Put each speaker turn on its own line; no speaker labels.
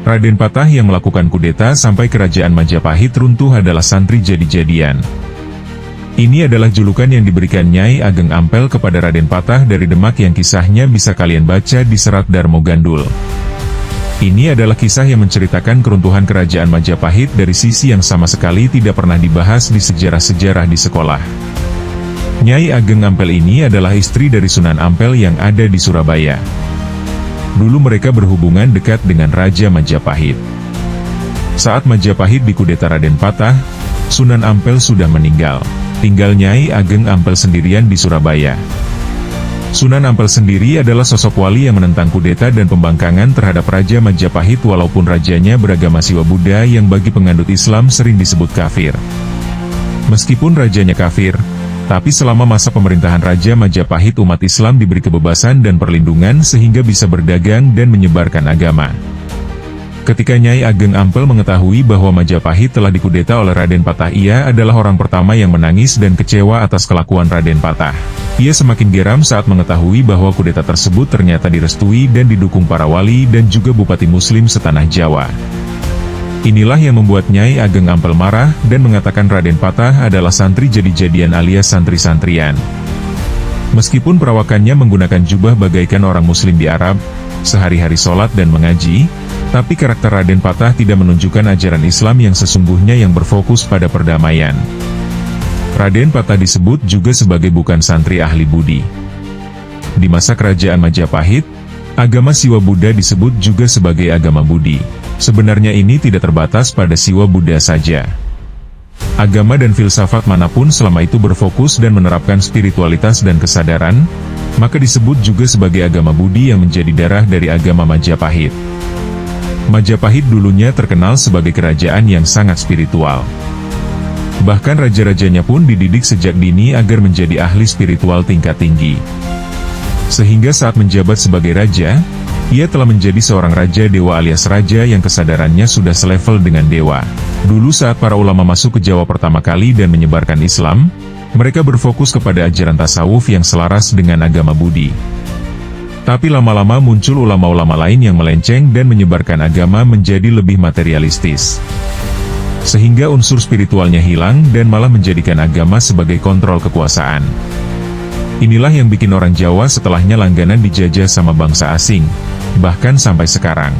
Raden Patah yang melakukan kudeta sampai kerajaan Majapahit runtuh adalah santri jadi-jadian. Ini adalah julukan yang diberikan Nyai Ageng Ampel kepada Raden Patah dari Demak yang kisahnya bisa kalian baca di Serat Darmo Gandul. Ini adalah kisah yang menceritakan keruntuhan kerajaan Majapahit dari sisi yang sama sekali tidak pernah dibahas di sejarah-sejarah di sekolah. Nyai Ageng Ampel ini adalah istri dari Sunan Ampel yang ada di Surabaya. Dulu mereka berhubungan dekat dengan Raja Majapahit. Saat Majapahit dikudeta Raden Patah, Sunan Ampel sudah meninggal. Tinggal Nyai Ageng Ampel sendirian di Surabaya. Sunan Ampel sendiri adalah sosok wali yang menentang kudeta dan pembangkangan terhadap Raja Majapahit walaupun rajanya beragama Siwa Buddha yang bagi pengandut Islam sering disebut kafir. Meskipun rajanya kafir, tapi selama masa pemerintahan Raja Majapahit umat Islam diberi kebebasan dan perlindungan sehingga bisa berdagang dan menyebarkan agama. Ketika Nyai Ageng Ampel mengetahui bahwa Majapahit telah dikudeta oleh Raden Patah, ia adalah orang pertama yang menangis dan kecewa atas kelakuan Raden Patah. Ia semakin geram saat mengetahui bahwa kudeta tersebut ternyata direstui dan didukung para wali dan juga bupati muslim setanah Jawa. Inilah yang membuat Nyai Ageng Ampel marah dan mengatakan Raden Patah adalah santri jadi-jadian alias santri-santrian. Meskipun perawakannya menggunakan jubah bagaikan orang muslim di Arab, sehari-hari sholat dan mengaji, tapi karakter Raden Patah tidak menunjukkan ajaran Islam yang sesungguhnya yang berfokus pada perdamaian. Raden Patah disebut juga sebagai bukan santri ahli budi. Di masa kerajaan Majapahit, agama Siwa Buddha disebut juga sebagai agama budi. Sebenarnya ini tidak terbatas pada Siwa Buddha saja. Agama dan filsafat manapun selama itu berfokus dan menerapkan spiritualitas dan kesadaran, maka disebut juga sebagai agama budi yang menjadi darah dari agama Majapahit. Majapahit dulunya terkenal sebagai kerajaan yang sangat spiritual. Bahkan raja-rajanya pun dididik sejak dini agar menjadi ahli spiritual tingkat tinggi. Sehingga saat menjabat sebagai raja, ia telah menjadi seorang raja dewa alias raja yang kesadarannya sudah selevel dengan dewa. Dulu saat para ulama masuk ke Jawa pertama kali dan menyebarkan Islam, mereka berfokus kepada ajaran tasawuf yang selaras dengan agama budi. Tapi lama-lama muncul ulama-ulama lain yang melenceng dan menyebarkan agama menjadi lebih materialistis. Sehingga unsur spiritualnya hilang dan malah menjadikan agama sebagai kontrol kekuasaan. Inilah yang bikin orang Jawa setelahnya langganan dijajah sama bangsa asing, bahkan sampai sekarang.